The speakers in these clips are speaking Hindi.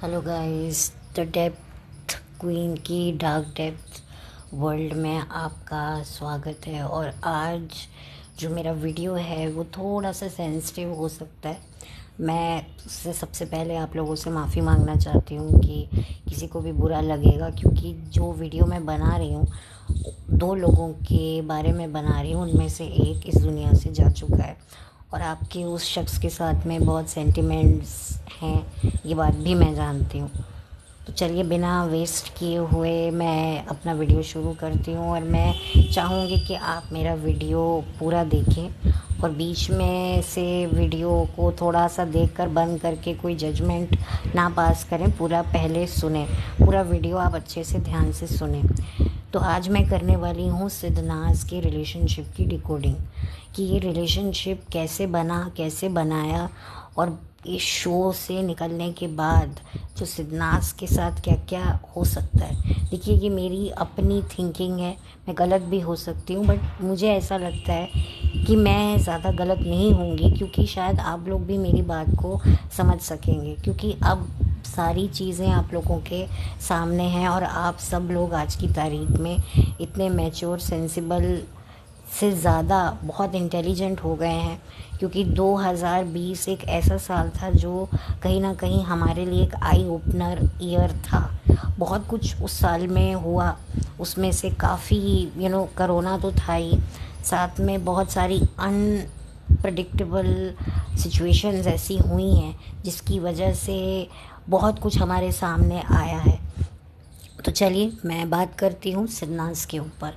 Hello guys, the depth queen की डार्क डेप्थ वर्ल्ड में आपका स्वागत है। और आज जो मेरा वीडियो है वो थोड़ा सा सेंसिटिव हो सकता है। मैं उससे सबसे पहले आप लोगों से माफ़ी मांगना चाहती हूँ कि किसी को भी बुरा लगेगा, क्योंकि जो वीडियो मैं बना रही हूँ दो लोगों के बारे में बना रही हूँ, उनमें से एक इस दुनिया से जा चुका है और आपके उस शख्स के साथ में बहुत सेंटिमेंट्स हैं, ये बात भी मैं जानती हूँ। तो चलिए बिना वेस्ट किए हुए मैं अपना वीडियो शुरू करती हूँ और मैं चाहूँगी कि आप मेरा वीडियो पूरा देखें और बीच में से वीडियो को थोड़ा सा देखकर बंद करके कोई जजमेंट ना पास करें, पूरा पहले सुने, पूरा वीडियो आप अच्छे से ध्यान से सुने। तो आज मैं करने वाली हूँ सिद्धनाज़ के रिलेशनशिप की डिकोडिंग, कि ये रिलेशनशिप कैसे बना, कैसे बनाया, और इस शो से निकलने के बाद जो सिद्धनाज़ के साथ क्या क्या हो सकता है। देखिए, ये मेरी अपनी थिंकिंग है, मैं गलत भी हो सकती हूँ, बट मुझे ऐसा लगता है कि मैं ज़्यादा गलत नहीं होंगी, क्योंकि शायद आप लोग भी मेरी बात को समझ सकेंगे, क्योंकि अब सारी चीज़ें आप लोगों के सामने हैं और आप सब लोग आज की तारीख में इतने मैच्योर, सेंसिबल से ज़्यादा बहुत इंटेलिजेंट हो गए हैं। क्योंकि 2020 एक ऐसा साल था जो कहीं ना कहीं हमारे लिए एक आई ओपनर ईयर था। बहुत कुछ उस साल में हुआ, उसमें से काफ़ी कोरोना तो था ही, साथ में बहुत सारी अनप्रडिक्टेबल सिचुएशंस ऐसी हुई हैं जिसकी वजह से बहुत कुछ हमारे सामने आया है। तो चलिए मैं बात करती हूँ सिद्धनाज़ के ऊपर।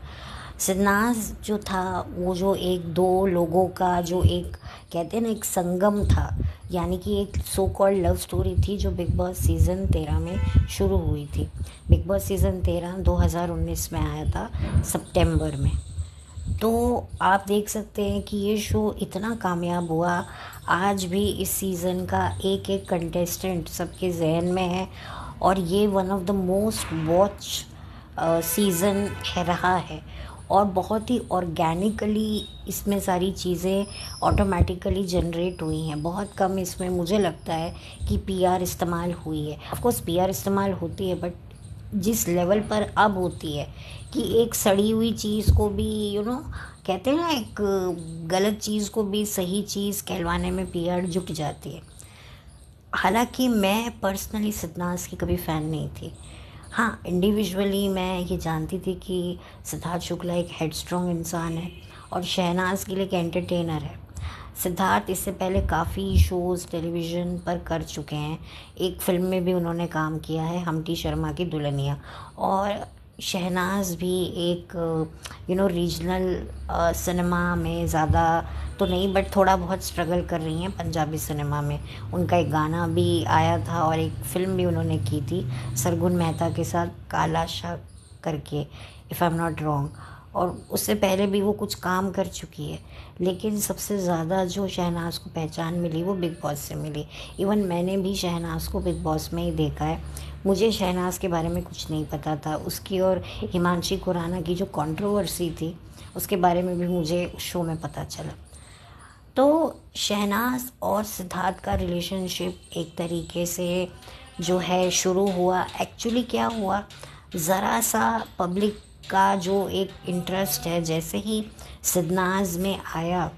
सिद्धनाज़ जो था वो जो एक दो लोगों का जो एक कहते हैं ना एक संगम था, यानी कि एक सो कॉल्ड लव स्टोरी थी जो बिग बॉस सीज़न 13 में शुरू हुई थी। बिग बॉस सीज़न 13 2019 में आया था, सितंबर में। तो आप देख सकते हैं कि ये शो इतना कामयाब हुआ, आज भी इस सीज़न का एक एक कंटेस्टेंट सबके जहन में है और ये one of the most watch season रहा है। और बहुत ही ऑर्गेनिकली इसमें सारी चीज़ें ऑटोमेटिकली जनरेट हुई हैं। बहुत कम इसमें मुझे लगता है कि पीआर इस्तेमाल हुई है। ऑफ कोर्स पीआर इस्तेमाल होती है, बट जिस लेवल पर अब होती है कि एक सड़ी हुई चीज़ को भी कहते हैं ना, एक गलत चीज़ को भी सही चीज़ कहलवाने में पीआर जुट जाती है। हालांकि मैं पर्सनली सिद्धनाज़ की कभी फ़ैन नहीं थी। हाँ, इंडिविजुअली मैं ये जानती थी कि सिद्धार्थ शुक्ला एक हेडस्ट्रॉन्ग इंसान है और शहनाज गिल एक एंटरटेनर है। सिद्धार्थ इससे पहले काफ़ी शोज़ टेलीविज़न पर कर चुके हैं, एक फ़िल्म में भी उन्होंने काम किया है, हम्टी शर्मा की दुल्हनिया। और शहनाज भी एक रीजनल सिनेमा में ज़्यादा तो नहीं, बट थोड़ा बहुत स्ट्रगल कर रही हैं पंजाबी सिनेमा में। उनका एक गाना भी आया था और एक फ़िल्म भी उन्होंने की थी सरगुन मेहता के साथ, काला शाह करके, if I am not wrong. और उससे पहले भी वो कुछ काम कर चुकी है, लेकिन सबसे ज़्यादा जो शहनाज को पहचान मिली वो बिग बॉस से मिली। इवन मैंने भी शहनाज को बिग बॉस में ही देखा है। मुझे शहनाज के बारे में कुछ नहीं पता था। उसकी और हिमांशी खुराना की जो कंट्रोवर्सी थी उसके बारे में भी मुझे उस शो में पता चला। तो शहनाज और सिद्धार्थ का रिलेशनशिप एक तरीके से जो है शुरू हुआ। एक्चुअली क्या हुआ, ज़रा सा पब्लिक का जो एक इंटरेस्ट है जैसे ही सिद्धनाज़ में आया,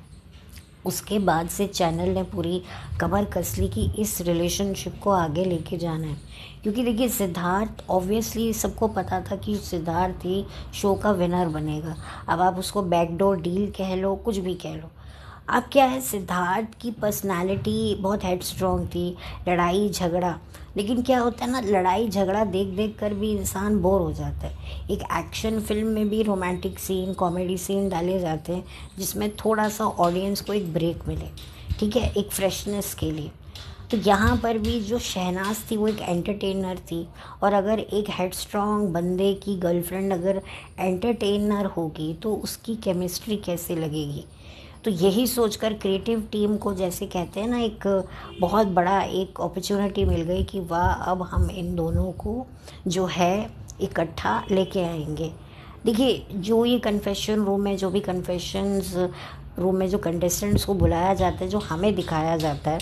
उसके बाद से चैनल ने पूरी कमर कस ली कि इस रिलेशनशिप को आगे लेके जाना है। क्योंकि देखिए, सिद्धार्थ ऑब्वियसली सबको पता था कि सिद्धार्थ ही शो का विनर बनेगा। अब आप उसको बैकडोर डील कह लो, कुछ भी कह लो। अब क्या है, सिद्धार्थ की पर्सनालिटी बहुत हेडस्ट्रॉन्ग थी, लड़ाई झगड़ा। लेकिन क्या होता है ना, लड़ाई झगड़ा देख देख कर भी इंसान बोर हो जाता है। एक एक्शन फिल्म में भी रोमांटिक सीन, कॉमेडी सीन डाले जाते हैं जिसमें थोड़ा सा ऑडियंस को एक ब्रेक मिले, ठीक है, एक फ्रेशनेस के लिए। तो यहाँ पर भी जो शहनाज थी वो एक एंटरटेनर थी, और अगर एक हेडस्ट्रॉन्ग बंदे की गर्लफ्रेंड अगर एंटरटेनर होगी तो उसकी केमिस्ट्री कैसे लगेगी। तो यही सोचकर क्रिएटिव टीम को, जैसे कहते हैं ना, एक बहुत बड़ा एक अपॉर्चुनिटी मिल गई कि वाह, अब हम इन दोनों को जो है इकट्ठा लेके आएंगे। देखिए, जो ये कन्फेशन रूम है, जो भी कन्फेशंस रूम में जो कंटेस्टेंट्स को बुलाया जाता है, जो हमें दिखाया जाता है,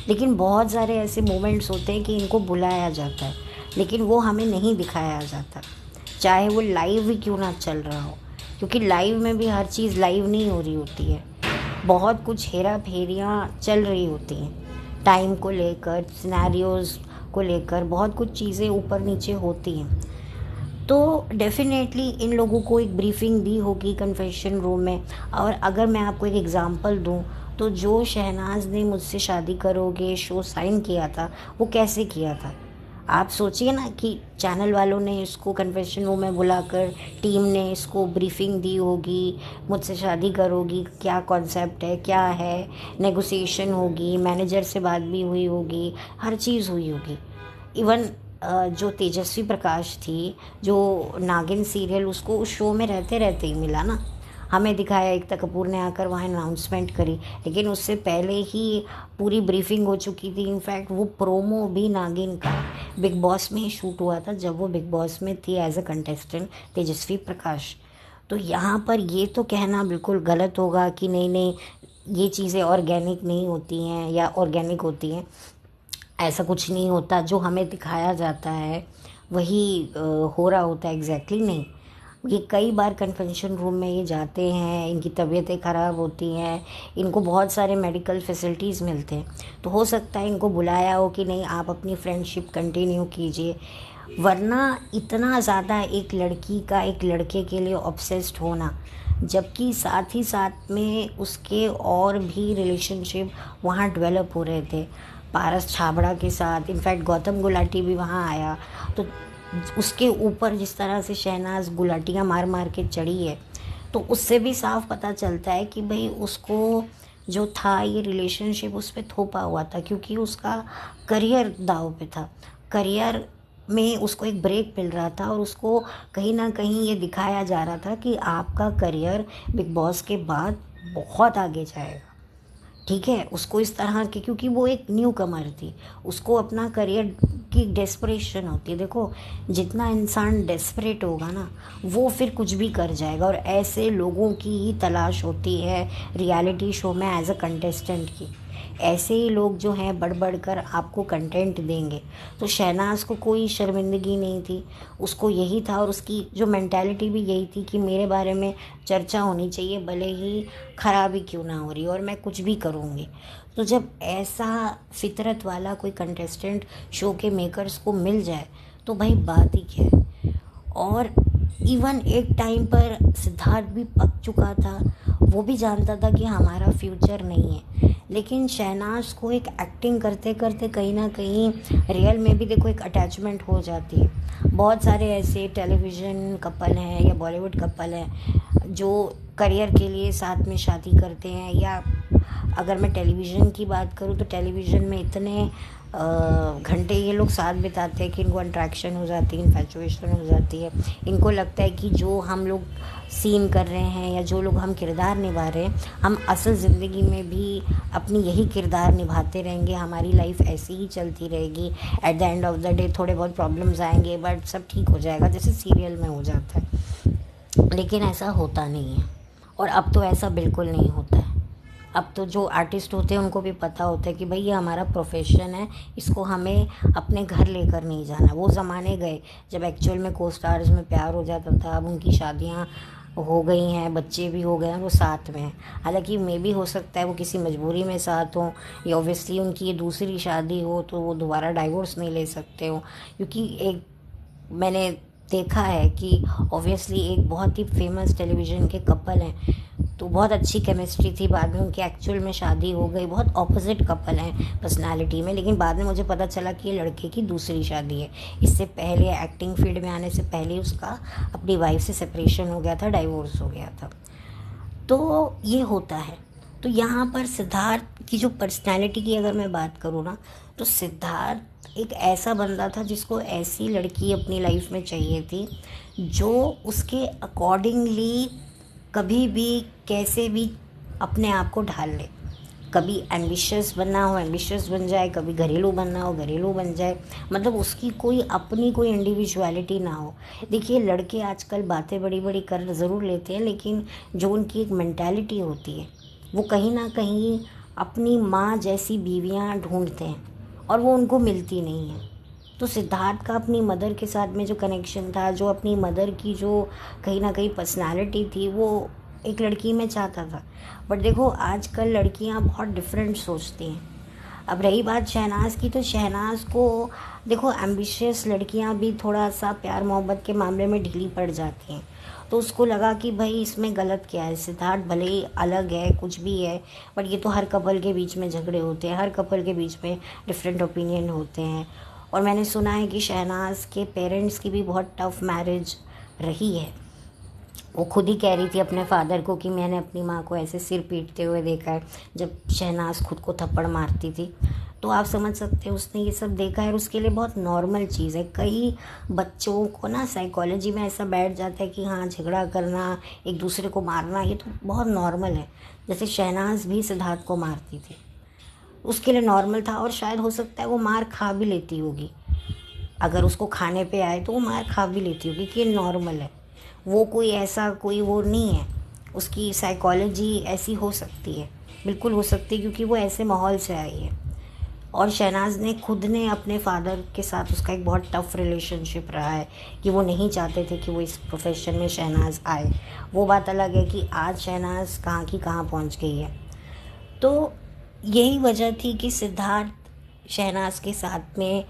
लेकिन बहुत सारे ऐसे मोमेंट्स होते हैं कि इनको बुलाया जाता है लेकिन वो हमें नहीं दिखाया जाता, चाहे वो लाइव ही क्यों ना चल रहा हो, क्योंकि लाइव में भी हर चीज़ लाइव नहीं हो रही होती है। बहुत कुछ हेरा फेरियाँ चल रही होती हैं, टाइम को लेकर, सिनेरियोज़ को लेकर बहुत कुछ चीज़ें ऊपर नीचे होती हैं। तो डेफ़िनेटली इन लोगों को एक ब्रीफिंग दी होगी कन्फेशन रूम में। और अगर मैं आपको एक एग्ज़ाम्पल दूँ, तो जो शहनाज़ ने मुझसे शादी करोगे शो साइन किया था, वो कैसे किया था? आप सोचिए ना कि चैनल वालों ने इसको कन्फेशन रूम में बुलाकर, टीम ने इसको ब्रीफिंग दी होगी, मुझसे शादी करोगी, क्या कॉन्सेप्ट है, क्या है, नेगोशिएशन होगी, मैनेजर से बात भी हुई होगी, हर चीज़ हुई होगी। इवन जो तेजस्वी प्रकाश थी, जो नागिन सीरियल, उसको उस शो में रहते रहते ही मिला ना, हमें दिखाया एकता कपूर ने आकर वहाँ अनाउंसमेंट करी, लेकिन उससे पहले ही पूरी ब्रीफिंग हो चुकी थी। इनफैक्ट वो प्रोमो भी नागिन का बिग बॉस में ही शूट हुआ था, जब वो बिग बॉस में थी as a contestant Tejasswi Prakash. तो यहाँ पर ये तो कहना बिल्कुल गलत होगा कि नहीं नहीं ये चीज़ें ऑर्गेनिक नहीं होती हैं या ऑर्गेनिक होती हैं, ऐसा कुछ नहीं होता। जो हमें दिखाया जाता है वही हो रहा होता है, एग्जैक्टली नहीं। ये कई बार कन्वेंशन रूम में ये जाते हैं, इनकी तबीयतें ख़राब होती हैं, इनको बहुत सारे मेडिकल फैसिलिटीज़ मिलते हैं, तो हो सकता है इनको बुलाया हो कि नहीं आप अपनी फ्रेंडशिप कंटिन्यू कीजिए। वरना इतना ज़्यादा एक लड़की का एक लड़के के लिए ऑब्सेस्ड होना, जबकि साथ ही साथ में उसके और भी रिलेशनशिप वहाँ डेवलप हो रहे थे पारस छाबड़ा के साथ। इनफैक्ट गौतम गुलाटी भी वहाँ आया, तो उसके ऊपर जिस तरह से शहनाज गुलाटियाँ मार मार के चढ़ी है, तो उससे भी साफ पता चलता है कि भाई उसको जो था ये रिलेशनशिप उस पर थोपा हुआ था, क्योंकि उसका करियर दाव पे था। करियर में उसको एक ब्रेक मिल रहा था और उसको कहीं ना कहीं ये दिखाया जा रहा था कि आपका करियर बिग बॉस के बाद बहुत आगे जाएगा। ठीक है, उसको इस तरह के, क्योंकि वो एक न्यू कमर थी, उसको अपना करियर की डेस्परेशन होती है। देखो, जितना इंसान डेस्परेट होगा ना, वो फिर कुछ भी कर जाएगा, और ऐसे लोगों की ही तलाश होती है रियलिटी शो में एज अ कंटेस्टेंट की। ऐसे ही लोग जो हैं बढ़ बढ़ कर आपको कंटेंट देंगे। तो शहनाज को कोई शर्मिंदगी नहीं थी, उसको यही था, और उसकी जो मेंटालिटी भी यही थी कि मेरे बारे में चर्चा होनी चाहिए, भले ही ख़राबी क्यों ना हो रही और मैं कुछ भी करूँगी। तो जब ऐसा फितरत वाला कोई कंटेस्टेंट शो के मेकर्स को मिल जाए तो भाई बात ही क्या है। और इवन एक टाइम पर सिद्धार्थ भी पक चुका था, वो भी जानता था कि हमारा फ्यूचर नहीं है, लेकिन शहनाज को एक एक्टिंग करते करते कहीं ना कहीं रियल में भी देखो एक अटैचमेंट हो जाती है। बहुत सारे ऐसे टेलीविज़न कपल हैं या बॉलीवुड कपल हैं जो करियर के लिए साथ में शादी करते हैं, या अगर मैं टेलीविज़न की बात करूँ तो टेलीविज़न में इतने घंटे ये लोग साथ बिताते हैं कि इनको अट्रैक्शन हो जाती है, इन्फैचुएशन हो जाती है। इनको लगता है कि जो हम लोग सीन कर रहे हैं या जो लोग हम किरदार निभा रहे हैं, हम असल ज़िंदगी में भी अपनी यही किरदार निभाते रहेंगे, हमारी लाइफ ऐसी ही चलती रहेगी। At the end of the day थोड़े बहुत प्रॉब्लम्स आएंगे बट सब ठीक हो जाएगा, जैसे सीरियल में हो जाता है। लेकिन ऐसा होता नहीं है, और अब तो ऐसा बिल्कुल नहीं होता है। अब तो जो आर्टिस्ट होते हैं उनको भी पता होता है कि भाई ये हमारा प्रोफेशन है, इसको हमें अपने घर लेकर नहीं जाना। वो ज़माने गए जब एक्चुअल में को स्टार्स में प्यार हो जाता था, अब उनकी शादियाँ हो गई हैं, बच्चे भी हो गए हैं, वो साथ में हैं। हालांकि मे भी हो सकता है वो किसी मजबूरी में साथ हों, या ऑब्वियसली उनकी ये दूसरी शादी हो तो वो दोबारा डाइवोर्स नहीं ले सकते हो। क्योंकि एक मैंने देखा है कि ऑब्वियसली एक बहुत ही फेमस टेलीविज़न के कपल हैं, तो बहुत अच्छी केमिस्ट्री थी, बाद में उनकी एक्चुअल में शादी हो गई। बहुत ऑपोजिट कपल हैं पर्सनालिटी में, लेकिन बाद में मुझे पता चला कि ये लड़के की दूसरी शादी है। इससे पहले एक्टिंग फील्ड में आने से पहले उसका अपनी वाइफ से सेपरेशन हो गया था, डाइवोर्स हो गया था। तो ये होता है। तो यहाँ पर सिद्धार्थ की जो पर्सनालिटी की अगर मैं बात करूँ ना, तो सिद्धार्थ एक ऐसा बंदा था जिसको ऐसी लड़की अपनी लाइफ में चाहिए थी जो उसके अकॉर्डिंगली कभी भी कैसे भी अपने आप को ढाल ले। कभी एम्बिशियस बनना हो एम्बिशियस बन जाए, कभी घरेलू बनना हो घरेलू बन जाए, मतलब उसकी कोई अपनी कोई इंडिविजुअलिटी ना हो। देखिए, लड़के आजकल बातें बड़ी बड़ी कर ज़रूर लेते हैं, लेकिन जो उनकी एक मेंटालिटी होती है वो कहीं ना कहीं अपनी माँ जैसी बीवियाँ ढूंढते हैं और वो उनको मिलती नहीं है। तो सिद्धार्थ का अपनी मदर के साथ में जो कनेक्शन था, जो अपनी मदर की जो कहीं ना कहीं पर्सनालिटी थी, वो एक लड़की में चाहता था। बट देखो आजकल लड़कियां बहुत डिफरेंट सोचती हैं। अब रही बात शहनाज की, तो शहनाज को देखो एम्बिशियस लड़कियां भी थोड़ा सा प्यार मोहब्बत के मामले में ढीली पड़ जाती हैं। तो उसको लगा कि भाई इसमें गलत क्या है, सिद्धार्थ भले ही अलग है कुछ भी है, बट ये तो हर कपल के बीच में झगड़े होते हैं, हर कपल के बीच में डिफरेंट ओपिनियन होते हैं। और मैंने सुना है कि शहनाज के पेरेंट्स की भी बहुत टफ मैरिज रही है। वो खुद ही कह रही थी अपने फादर को कि मैंने अपनी माँ को ऐसे सिर पीटते हुए देखा है जब शहनाज खुद को थप्पड़ मारती थी। तो आप समझ सकते हैं उसने ये सब देखा है और उसके लिए बहुत नॉर्मल चीज़ है। कई बच्चों को ना साइकोलॉजी में ऐसा बैठ जाता है कि हाँ झगड़ा करना, एक दूसरे को मारना, ये तो बहुत नॉर्मल है। जैसे शहनाज भी सिद्धार्थ को मारती थी, उसके लिए नॉर्मल था। और शायद हो सकता है वो मार खा भी लेती होगी, अगर उसको खाने पे आए तो वो मार खा भी लेती होगी कि ये नॉर्मल है। वो कोई ऐसा कोई वो नहीं है, उसकी साइकोलॉजी ऐसी हो सकती है, बिल्कुल हो सकती है, क्योंकि वो ऐसे माहौल से आई है। और शहनाज ने खुद ने अपने फादर के साथ उसका एक बहुत टफ रिलेशनशिप रहा है कि वो नहीं चाहते थे कि वो इस प्रोफेशन में शहनाज आए। वो बात अलग है कि आज शहनाज कहाँ की कहाँ पहुँच गई है। तो यही वजह थी कि सिद्धार्थ शहनाज के साथ में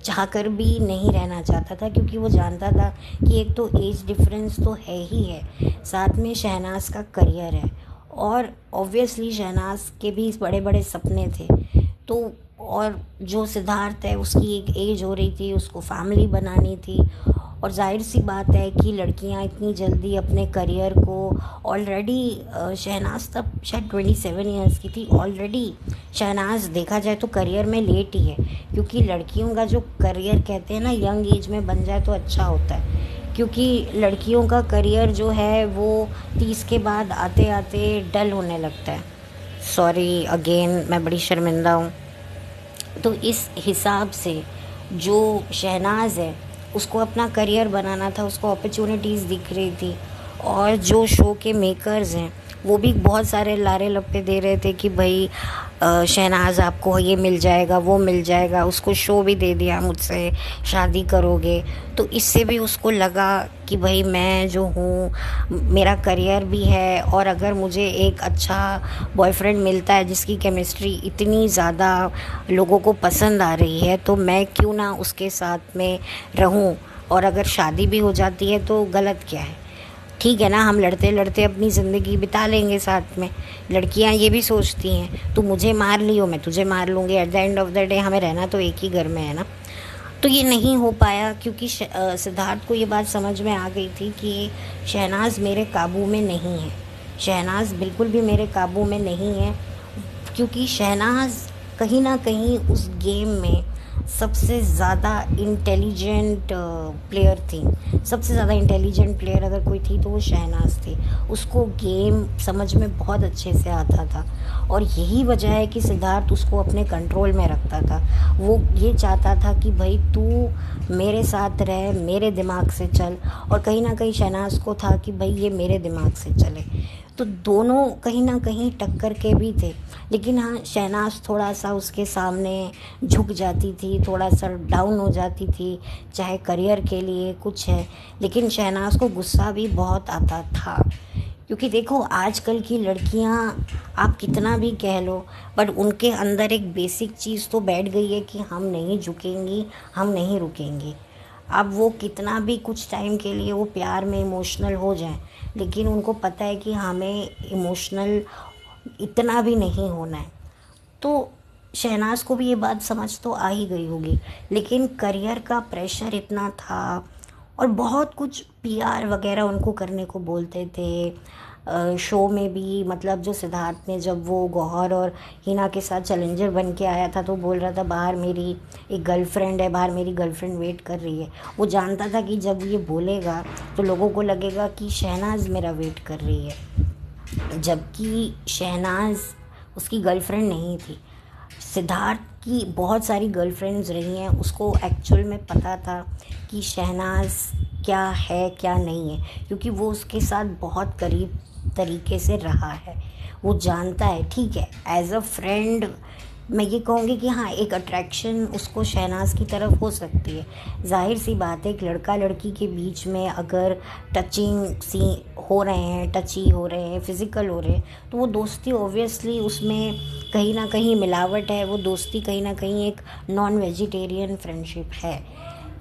चाहकर भी नहीं रहना चाहता था, क्योंकि वो जानता था कि एक तो एज डिफरेंस तो है ही है, साथ में शहनाज का करियर है और ऑब्वियसली शहनाज के भी बड़े बड़े सपने थे। तो और जो सिद्धार्थ है उसकी एक एज हो रही थी, उसको फैमिली बनानी थी। और जाहिर सी बात है कि लड़कियां इतनी जल्दी अपने करियर को ऑलरेडी शहनाज तब शायद 27 ईयर्स की थी, ऑलरेडी शहनाज देखा जाए तो करियर में लेट ही है, क्योंकि लड़कियों का जो करियर कहते हैं ना यंग एज में बन जाए तो अच्छा होता है। क्योंकि लड़कियों का करियर जो है वो 30 के बाद आते आते डल होने लगता है। सॉरी अगेन, मैं बड़ी शर्मिंदा हूँ। तो इस हिसाब से जो शहनाज है उसको अपना करियर बनाना था, उसको अपॉर्चुनिटीज़ दिख रही थी। और जो शो के मेकर्स हैं वो भी बहुत सारे लारे लप्पे दे रहे थे कि भाई शहनाज आपको ये मिल जाएगा वो मिल जाएगा। उसको शो भी दे दिया मुझसे शादी करोगे। तो इससे भी उसको लगा कि भाई मैं जो हूँ, मेरा करियर भी है, और अगर मुझे एक अच्छा बॉयफ्रेंड मिलता है जिसकी केमिस्ट्री इतनी ज़्यादा लोगों को पसंद आ रही है, तो मैं क्यों ना उसके साथ में रहूँ। और अगर शादी भी हो जाती है तो गलत क्या है, ठीक है ना, हम लड़ते लड़ते अपनी ज़िंदगी बिता लेंगे साथ में। लड़कियां ये भी सोचती हैं तू मुझे मार लियो मैं तुझे मार लूँगी, at the end of the day हमें रहना तो एक ही घर में है ना। तो ये नहीं हो पाया क्योंकि सिद्धार्थ को ये बात समझ में आ गई थी कि शहनाज मेरे काबू में नहीं है, शहनाज बिल्कुल भी मेरे काबू में नहीं है। क्योंकि शहनाज कहीं ना कहीं उस गेम में सबसे ज़्यादा इंटेलिजेंट प्लेयर थी। सबसे ज़्यादा इंटेलिजेंट प्लेयर अगर कोई थी तो वो शहनाज थी। उसको गेम समझ में बहुत अच्छे से आता था और यही वजह है कि सिद्धार्थ उसको अपने कंट्रोल में रखता था। वो ये चाहता था कि भाई तू मेरे साथ रह, मेरे दिमाग से चल, और कहीं ना कहीं शहनाज को था कि भाई ये मेरे दिमाग से चले। तो दोनों कहीं ना कहीं टक्कर के भी थे। लेकिन हाँ, शहनाज थोड़ा सा उसके सामने झुक जाती थी, थोड़ा सा डाउन हो जाती थी, चाहे करियर के लिए कुछ है। लेकिन शहनाज को गुस्सा भी बहुत आता था, क्योंकि देखो आजकल की लड़कियां आप कितना भी कह लो, बट उनके अंदर एक बेसिक चीज़ तो बैठ गई है कि हम नहीं झुकेंगी, हम नहीं रुकेंगी। अब वो कितना भी कुछ टाइम के लिए वो प्यार में इमोशनल हो जाएं, लेकिन उनको पता है कि हमें इमोशनल इतना भी नहीं होना है। तो शहनाज को भी ये बात समझ तो आ ही गई होगी, लेकिन करियर का प्रेशर इतना था और बहुत कुछ पीआर वगैरह उनको करने को बोलते थे। शो में भी मतलब जो सिद्धार्थ ने जब वो गौहर और हिना के साथ चैलेंजर बन के आया था तो बोल रहा था बाहर मेरी एक गर्लफ्रेंड है, बाहर मेरी गर्लफ्रेंड वेट कर रही है। वो जानता था कि जब ये बोलेगा तो लोगों को लगेगा कि शहनाज मेरा वेट कर रही है, जबकि शहनाज उसकी गर्लफ्रेंड नहीं थी। सिद्धार्थ की बहुत सारी गर्लफ्रेंड्स रही हैं, उसको एक्चुअल में पता था कि शहनाज क्या है क्या नहीं है, क्योंकि वो उसके साथ बहुत करीब तरीके से रहा है। वो जानता है, ठीक है, एज अ फ्रेंड मैं ये कहूँगी कि हाँ, एक अट्रैक्शन उसको शहनाज की तरफ हो सकती है। जाहिर सी बात है, एक लड़का लड़की के बीच में अगर टचिंग सी हो रहे हैं, टची हो रहे हैं, फिज़िकल हो रहे हैं, तो वो दोस्ती ऑब्वियसली उसमें कहीं ना कहीं मिलावट है, वो दोस्ती कहीं ना कहीं एक नॉन वेजिटेरियन फ्रेंडशिप है।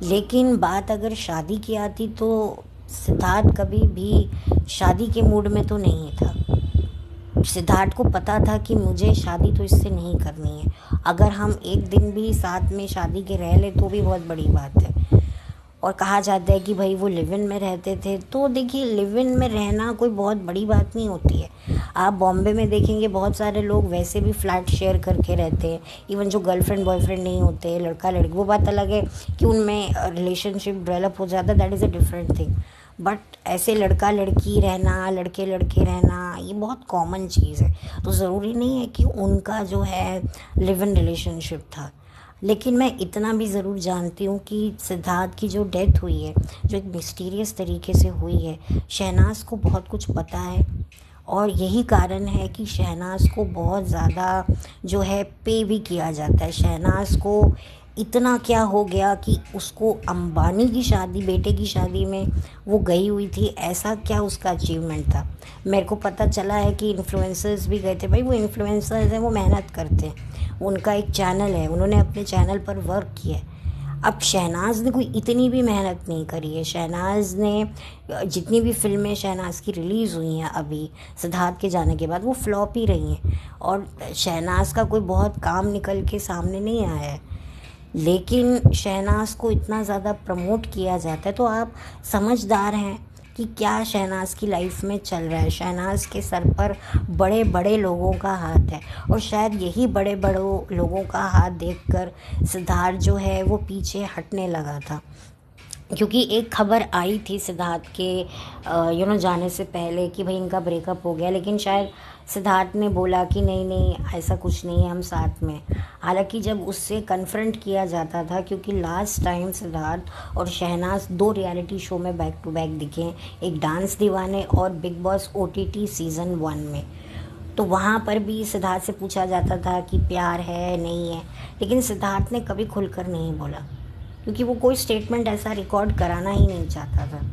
लेकिन बात अगर शादी की आती तो सिद्धार्थ कभी भी शादी के मूड में तो नहीं था। सिद्धार्थ को पता था कि मुझे शादी तो इससे नहीं करनी है। अगर हम एक दिन भी साथ में शादी के रह ले तो भी बहुत बड़ी बात है। और कहा जाता है कि भाई वो लिव इन में रहते थे, तो देखिए लिव इन में रहना कोई बहुत बड़ी बात नहीं होती है। आप बॉम्बे में देखेंगे बहुत सारे लोग वैसे भी फ्लैट शेयर करके रहते हैं, इवन जो गर्लफ्रेंड बॉयफ्रेंड नहीं होते, लड़का लड़की, वो बात अलग है कि उनमें रिलेशनशिप डेवलप हो जाता है, that is a different thing. But ऐसे लड़का लड़की रहना, लड़के लड़के रहना, ये बहुत कॉमन चीज़ है। तो ज़रूरी नहीं है कि उनका जो है लिव इन रिलेशनशिप था। लेकिन मैं इतना भी ज़रूर जानती हूँ कि सिद्धार्थ की जो डेथ हुई है, जो एक मिस्टीरियस तरीके से हुई है, शहनाज को बहुत कुछ पता है। और यही कारण है कि शहनाज को बहुत ज़्यादा जो है पे भी किया जाता है। शहनाज को इतना क्या हो गया कि उसको अंबानी की शादी, बेटे की शादी में वो गई हुई थी, ऐसा क्या उसका अचीवमेंट था। मेरे को पता चला है कि इन्फ्लुएंसर्स भी गए थे। भाई वो इन्फ्लुएंसर्स हैं, वो मेहनत करते हैं, उनका एक चैनल है, उन्होंने अपने चैनल पर वर्क किया है। अब शहनाज ने कोई इतनी भी मेहनत नहीं करी है। शहनाज ने जितनी भी फिल्में शहनाज की रिलीज़ हुई हैं अभी सिद्धार्थ के जाने के बाद, वो फ्लॉप ही रही हैं। और शहनाज का कोई बहुत काम निकल के सामने नहीं आया है। लेकिन शहनाज को इतना ज़्यादा प्रमोट किया जाता है, तो आप समझदार हैं कि क्या शहनाज की लाइफ में चल रहा है। शहनाज के सर पर बड़े बड़े लोगों का हाथ है, और शायद यही बड़े बड़े लोगों का हाथ देखकर सिद्धार्थ जो है वो पीछे हटने लगा था। क्योंकि एक खबर आई थी सिद्धार्थ के जाने से पहले कि भाई इनका ब्रेकअप हो गया, लेकिन शायद सिद्धार्थ ने बोला कि नहीं नहीं, ऐसा कुछ नहीं है, हम साथ में। हालांकि जब उससे कन्फ्रंट किया जाता था, क्योंकि लास्ट टाइम सिद्धार्थ और शहनाज 2 रियलिटी शो में बैक टू बैक दिखे, एक डांस दीवाने और बिग बॉस OTT सीज़न 1 में, तो वहाँ पर भी सिद्धार्थ से पूछा जाता था कि प्यार है नहीं है, लेकिन सिद्धार्थ ने कभी खुलकर नहीं बोला, क्योंकि वो कोई स्टेटमेंट ऐसा रिकॉर्ड कराना ही नहीं चाहता था।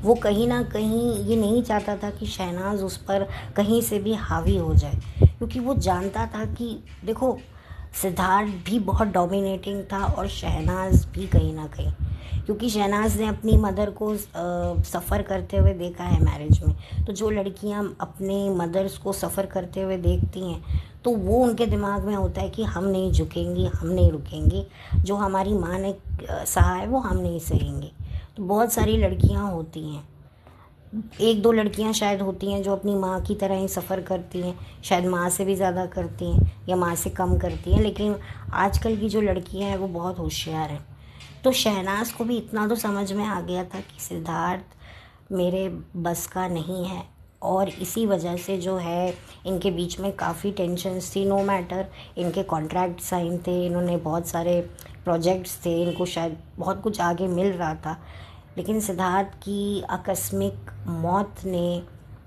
वो कहीं ना कहीं ये नहीं चाहता था कि शहनाज उस पर कहीं से भी हावी हो जाए, क्योंकि वो जानता था कि देखो सिद्धार्थ भी बहुत डोमिनेटिंग था और शहनाज भी कहीं ना कहीं, क्योंकि शहनाज ने अपनी मदर को सफ़र करते हुए देखा है मैरिज में। तो जो लड़कियां अपने मदर्स को सफ़र करते हुए देखती हैं, तो वो उनके दिमाग में होता है कि हम नहीं झुकेंगी, हम नहीं रुकेंगी, जो हमारी माँ ने सहा है वो हम नहीं सहेंगे। तो बहुत सारी लड़कियां होती हैं, 1-2 लड़कियां शायद होती हैं जो अपनी माँ की तरह ही सफ़र करती हैं, शायद माँ से भी ज़्यादा करती हैं या माँ से कम करती हैं, लेकिन आजकल की जो लड़कियां हैं वो बहुत होशियार हैं। तो शहनाज को भी इतना तो समझ में आ गया था कि सिद्धार्थ मेरे बस का नहीं है, और इसी वजह से जो है इनके बीच में काफ़ी टेंशन्स थी। नो मैटर, इनके कॉन्ट्रैक्ट साइन थे, इन्होंने बहुत सारे प्रोजेक्ट्स थे, इनको शायद बहुत कुछ आगे मिल रहा था, लेकिन सिद्धार्थ की आकस्मिक मौत ने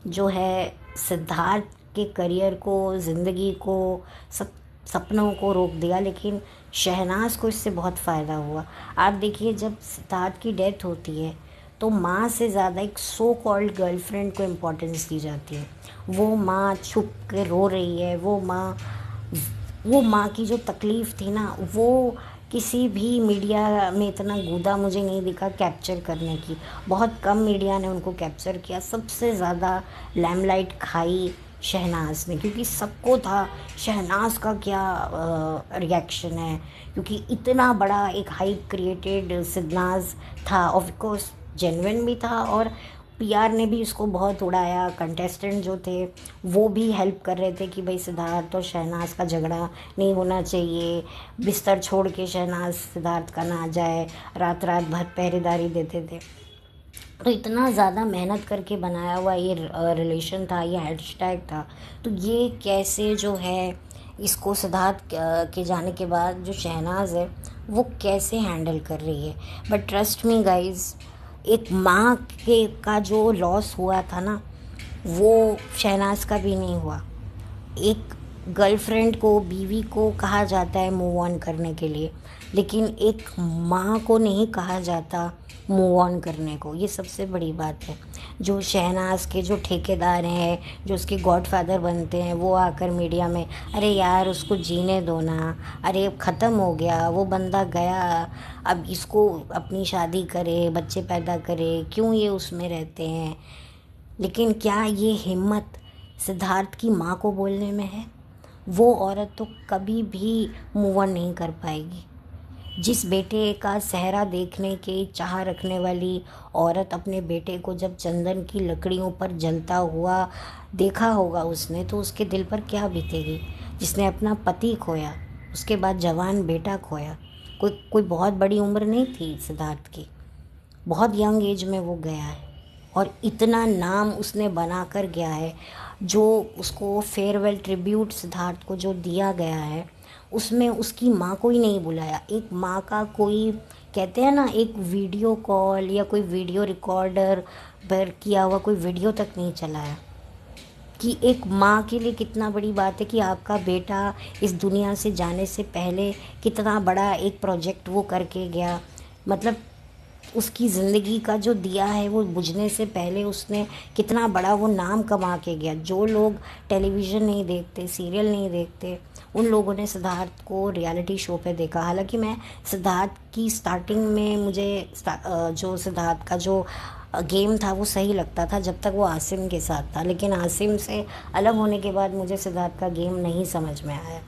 जो है सिद्धार्थ के करियर को, ज़िंदगी को, सब सपनों को रोक दिया। लेकिन शहनाज को इससे बहुत फ़ायदा हुआ। आप देखिए, जब सिद्धार्थ की डेथ होती है तो माँ से ज़्यादा एक सो कॉल्ड गर्लफ्रेंड को इम्पोर्टेंस दी जाती है। वो माँ छुप के रो रही है, वो माँ की जो तकलीफ़ थी ना, वो किसी भी मीडिया में इतना गूदा मुझे नहीं दिखा कैप्चर करने की। बहुत कम मीडिया ने उनको कैप्चर किया। सबसे ज़्यादा लैमलाइट खाई शहनाज ने, क्योंकि सबको था शहनाज का क्या रिएक्शन है, क्योंकि इतना बड़ा एक हाइप क्रिएटेड सिद्धार्थ था। ऑफ कोर्स जेन्युइन भी था, और PR ने भी इसको बहुत उड़ाया। कंटेस्टेंट जो थे वो भी हेल्प कर रहे थे कि भाई सिद्धार्थ और शहनाज का झगड़ा नहीं होना चाहिए, बिस्तर छोड़ के शहनाज सिद्धार्थ का ना जाए, रात रात भर पहरेदारी देते थे। तो इतना ज़्यादा मेहनत करके बनाया हुआ ये रिलेशन था, ये हैशटैग था। तो ये कैसे जो है इसको सिद्धार्थ के जाने के बाद जो शहनाज है वो कैसे हैंडल कर रही है। बट ट्रस्ट मी गाइज, एक माँ के का जो लॉस हुआ था ना, वो शहनाज का भी नहीं हुआ। एक गर्लफ्रेंड को, बीवी को कहा जाता है मूव ऑन करने के लिए, लेकिन एक माँ को नहीं कहा जाता मूव ऑन करने को। ये सबसे बड़ी बात है। जो शहनाज के जो ठेकेदार हैं, जो उसके गॉडफादर बनते हैं, वो आकर मीडिया में, अरे यार उसको जीने दो ना, अरे अब ख़त्म हो गया, वो बंदा गया, अब इसको अपनी शादी करे, बच्चे पैदा करे, क्यों ये उसमें रहते हैं। लेकिन क्या ये हिम्मत सिद्धार्थ की माँ को बोलने में है? वो औरत तो कभी भी मूव ऑन नहीं कर पाएगी। जिस बेटे का सेहरा देखने की चाह रखने वाली औरत अपने बेटे को जब चंदन की लकड़ियों पर जलता हुआ देखा होगा उसने, तो उसके दिल पर क्या बीतेगी। जिसने अपना पति खोया, उसके बाद जवान बेटा खोया, कोई बहुत बड़ी उम्र नहीं थी सिद्धार्थ की, बहुत यंग एज में वो गया है, और इतना नाम उसने बना कर गया है। जो उसको फेयरवेल ट्रिब्यूट सिद्धार्थ को जो दिया गया है, उसमें उसकी माँ को ही नहीं बुलाया। एक माँ का कोई, कहते हैं ना, एक वीडियो कॉल या कोई वीडियो रिकॉर्डर पर किया हुआ कोई वीडियो तक नहीं चलाया। कि एक माँ के लिए कितना बड़ी बात है कि आपका बेटा इस दुनिया से जाने से पहले कितना बड़ा एक प्रोजेक्ट वो करके गया। मतलब उसकी ज़िंदगी का जो दिया है वो बुझने से पहले उसने कितना बड़ा वो नाम कमा के गया। जो लोग टेलीविज़न नहीं देखते, सीरियल नहीं देखते, उन लोगों ने सिद्धार्थ को रियलिटी शो पे देखा। हालांकि मैं सिद्धार्थ की स्टार्टिंग में, मुझे जो सिद्धार्थ का जो गेम था वो सही लगता था जब तक वो आसिम के साथ था, लेकिन आसिम से अलग होने के बाद मुझे सिद्धार्थ का गेम नहीं समझ में आया।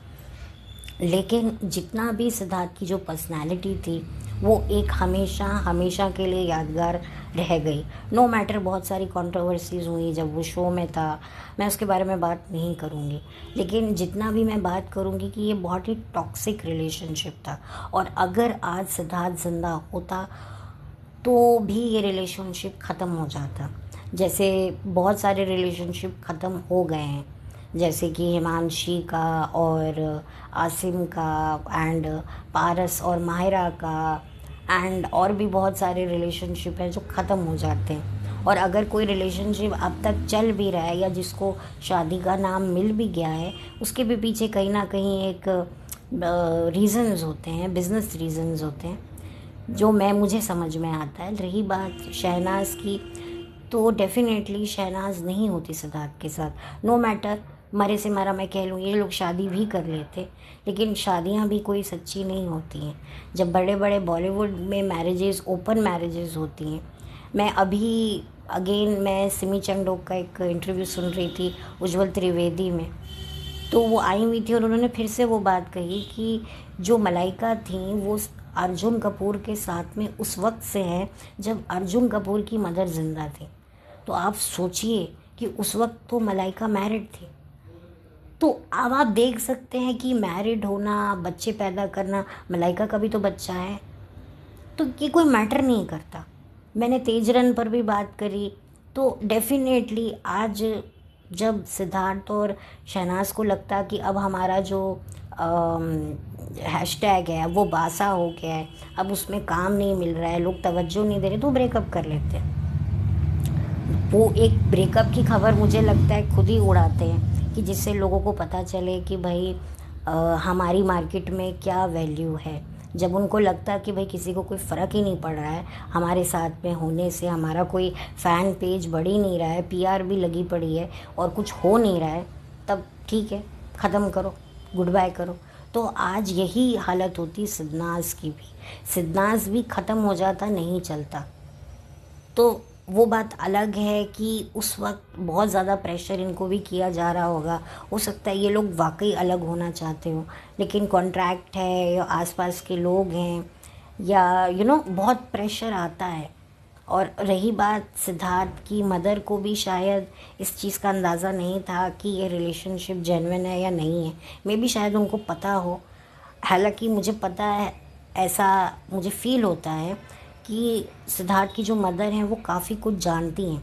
लेकिन जितना भी सिद्धार्थ की जो पर्सनालिटी थी, वो एक हमेशा हमेशा के लिए यादगार रह गई। नो मैटर बहुत सारी कंट्रोवर्सीज़ हुई जब वो शो में था, मैं उसके बारे में बात नहीं करूँगी। लेकिन जितना भी मैं बात करूँगी कि ये बहुत ही टॉक्सिक रिलेशनशिप था, और अगर आज सिद्धार्थ जिंदा होता तो भी ये रिलेशनशिप ख़त्म हो जाता। जैसे बहुत सारे रिलेशनशिप ख़त्म हो गए हैं, जैसे कि हिमांशी का और आसिम का, एंड पारस और माहिरा का, एंड और भी बहुत सारे रिलेशनशिप हैं जो ख़त्म हो जाते हैं। और अगर कोई रिलेशनशिप अब तक चल भी रहा है या जिसको शादी का नाम मिल भी गया है, उसके भी पीछे कहीं ना कहीं एक रीज़न्स होते हैं, बिजनेस रीज़न्स होते हैं, जो मुझे समझ में आता है। रही बात शहनाज की, तो डेफिनेटली शहनाज नहीं होती सिद्धार्थ के साथ। नो मैटर मरे से मरा मैं कह लूँ, ये लोग शादी भी कर लेते, लेकिन शादियाँ भी कोई सच्ची नहीं होती हैं। जब बड़े बड़े बॉलीवुड में मैरिजेस, ओपन मैरिजेस होती हैं, मैं अभी अगेन मैं सिमी चंडोक का एक इंटरव्यू सुन रही थी उज्जवल त्रिवेदी में, तो वो आई हुई थी और उन्होंने फिर से वो बात कही कि जो मलाइका थी वो अर्जुन कपूर के साथ में उस वक्त से हैं जब अर्जुन कपूर की मदर जिंदा थी। तो आप सोचिए कि उस वक्त तो मलाइका मैरिड थी। तो अब आप देख सकते हैं कि मैरिड होना, बच्चे पैदा करना, मलाइका का भी तो बच्चा है, तो ये कोई मैटर नहीं करता। मैंने तेज रन पर भी बात करी, तो डेफिनेटली आज जब सिद्धार्थ और शहनाज को लगता कि अब हमारा जो हैशटैग है वो बासा हो गया है, अब उसमें काम नहीं मिल रहा है, लोग तवज्जो नहीं दे रहे, तो ब्रेकअप कर लेते हैं। वो एक ब्रेकअप की खबर मुझे लगता है खुद ही उड़ाते हैं कि जिससे लोगों को पता चले कि भाई हमारी मार्केट में क्या वैल्यू है। जब उनको लगता है कि भाई किसी को कोई फ़र्क ही नहीं पड़ रहा है हमारे साथ में होने से, हमारा कोई फ़ैन पेज बढ़ ही नहीं रहा है, पीआर भी लगी पड़ी है और कुछ हो नहीं रहा है, तब ठीक है, ख़त्म करो, गुड बाय करो। तो आज यही हालत होती सिद्नाज की भी। सिद्नाज भी ख़त्म हो जाता, नहीं चलता। तो वो बात अलग है कि उस वक्त बहुत ज़्यादा प्रेशर इनको भी किया जा रहा होगा। हो सकता है ये लोग वाकई अलग होना चाहते हो, लेकिन कॉन्ट्रैक्ट है या आसपास के लोग हैं या बहुत प्रेशर आता है। और रही बात सिद्धार्थ की मदर को भी शायद इस चीज़ का अंदाज़ा नहीं था कि ये रिलेशनशिप जेन्युइन है या नहीं है। मे बी शायद उनको पता हो। हालांकि मुझे पता है, ऐसा मुझे फील होता है कि सिद्धार्थ की जो मदर हैं वो काफ़ी कुछ जानती हैं,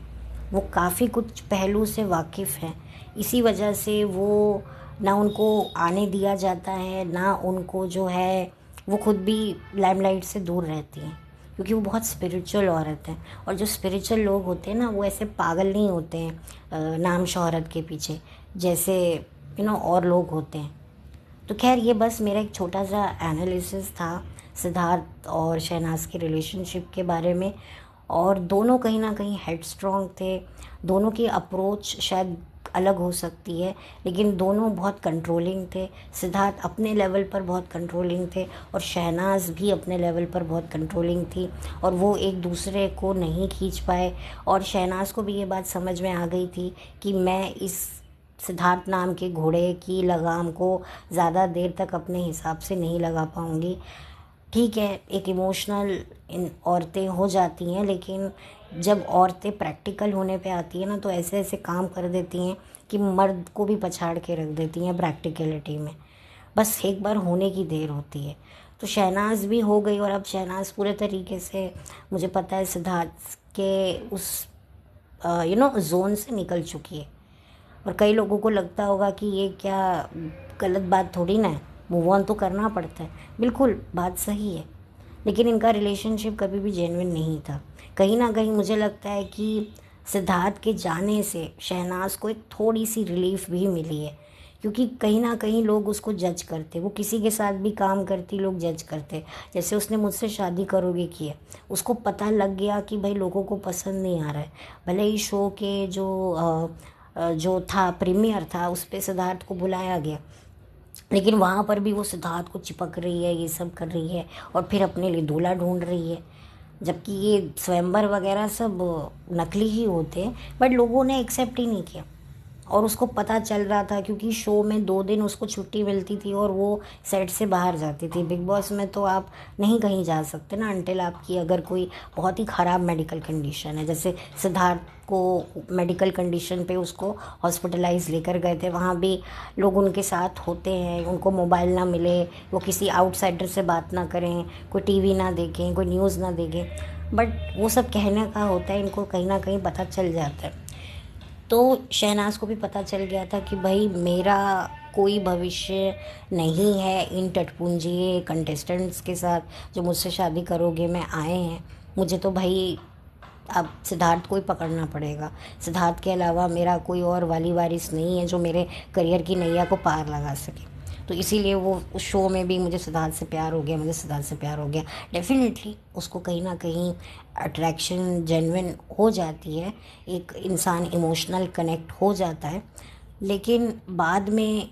वो काफ़ी कुछ पहलू से वाकिफ़ हैं। इसी वजह से वो ना उनको आने दिया जाता है, ना उनको जो है वो खुद भी लाइमलाइट से दूर रहती हैं, क्योंकि वो बहुत स्पिरिचुअल औरत हैं। और जो स्पिरिचुअल लोग होते हैं ना, वो ऐसे पागल नहीं होते हैं नाम शोहरत के पीछे। जैसे और लोग होते हैं। तो खैर ये बस मेरा एक छोटा सा एनालिसिस था सिद्धार्थ और शहनाज के रिलेशनशिप के बारे में। और दोनों कहीं ना कहीं हेड स्ट्रॉन्ग थे, दोनों की अप्रोच शायद अलग हो सकती है, लेकिन दोनों बहुत कंट्रोलिंग थे। सिद्धार्थ अपने लेवल पर बहुत कंट्रोलिंग थे और शहनाज भी अपने लेवल पर बहुत कंट्रोलिंग थी, और वो एक दूसरे को नहीं खींच पाए। और शहनाज को भी ये बात समझ में आ गई थी कि मैं इस सिद्धार्थ नाम के घोड़े की लगाम को ज़्यादा देर तक अपने हिसाब से नहीं लगा पाऊँगी। ठीक है, एक इमोशनल इन औरतें हो जाती हैं, लेकिन जब औरतें प्रैक्टिकल होने पे आती हैं ना, तो ऐसे ऐसे काम कर देती हैं कि मर्द को भी पछाड़ के रख देती हैं प्रैक्टिकलिटी में। बस एक बार होने की देर होती है। तो शहनाज भी हो गई, और अब शहनाज पूरे तरीके से, मुझे पता है, सिद्धार्थ के उस जोन से निकल चुकी है। और कई लोगों को लगता होगा कि ये क्या गलत बात थोड़ी ना है, मूव ऑन तो करना पड़ता है। बिल्कुल बात सही है, लेकिन इनका रिलेशनशिप कभी भी जेन्युइन नहीं था। कहीं ना कहीं मुझे लगता है कि सिद्धार्थ के जाने से शहनाज को एक थोड़ी सी रिलीफ भी मिली है, क्योंकि कहीं ना कहीं लोग उसको जज करते, वो किसी के साथ भी काम करती लोग जज करते। जैसे उसने मुझसे शादी करोगे की है, उसको पता लग गया कि भाई लोगों को पसंद नहीं आ रहा है। भले ही शो के जो था प्रीमियर था, उस पर सिद्धार्थ को बुलाया गया, लेकिन वहाँ पर भी वो सिद्धार्थ को चिपक रही है, ये सब कर रही है, और फिर अपने लिए दूल्हा ढूंढ रही है। जबकि ये स्वयंवर वगैरह सब नकली ही होते हैं, बट लोगों ने एक्सेप्ट ही नहीं किया। और उसको पता चल रहा था, क्योंकि शो में 2 दिन उसको छुट्टी मिलती थी और वो सेट से बाहर जाती थी। बिग बॉस में तो आप नहीं कहीं जा सकते ना, अनटिल आपकी अगर कोई बहुत ही ख़राब मेडिकल कंडीशन है। जैसे सिद्धार्थ को मेडिकल कंडीशन पे उसको हॉस्पिटलाइज लेकर गए थे, वहाँ भी लोग उनके साथ होते हैं, उनको मोबाइल ना मिले, वो किसी आउटसाइडर से बात ना करें, कोई टीवी ना देखें, कोई न्यूज़ ना देखें। बट वो सब कहने का होता है, इनको कहीं ना कहीं पता चल जाता है। तो शहनाज को भी पता चल गया था कि भाई मेरा कोई भविष्य नहीं है इन टटपुंजिए कंटेस्टेंट्स के साथ जो मुझसे शादी करोगे में आए हैं। मुझे तो भाई अब सिद्धार्थ को ही पकड़ना पड़ेगा। सिद्धार्थ के अलावा मेरा कोई और वाली वारिस नहीं है जो मेरे करियर की नैया को पार लगा सके। तो इसीलिए वो उस शो में भी मुझे सिद्धार्थ से प्यार हो गया, मुझे सिद्धार्थ से प्यार हो गया। डेफिनेटली उसको कहीं ना कहीं अट्रैक्शन जेन्युइन हो जाती है, एक इंसान इमोशनल कनेक्ट हो जाता है। लेकिन बाद में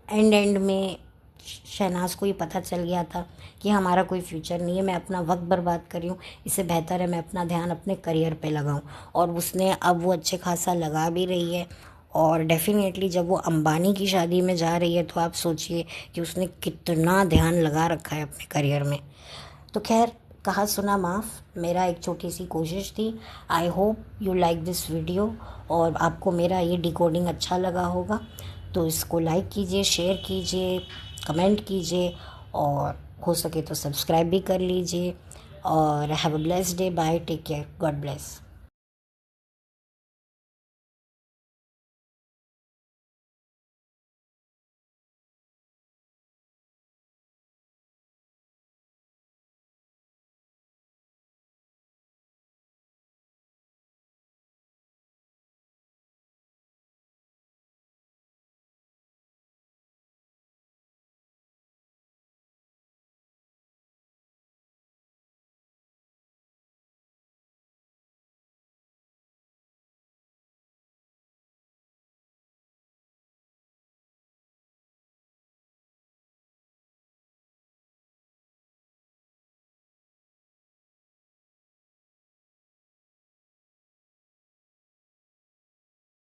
एंड में शहनाज को ये पता चल गया था कि हमारा कोई फ्यूचर नहीं है, मैं अपना वक्त बर्बाद कर रही हूँ, इससे बेहतर है मैं अपना ध्यान अपने करियर पे लगाऊं। और उसने अब वो अच्छे खासा लगा भी रही है। और डेफिनेटली जब वो अंबानी की शादी में जा रही है, तो आप सोचिए कि उसने कितना ध्यान लगा रखा है अपने करियर में। तो खैर, कहा सुना माफ़, मेरा एक छोटी सी कोशिश थी। I hope you like this video, और आपको मेरा ये डिकोडिंग अच्छा लगा होगा। तो इसको लाइक कीजिए, शेयर कीजिए, कमेंट कीजिए, और हो सके तो सब्सक्राइब भी कर लीजिए। और have a blessed day, bye, take care, God bless.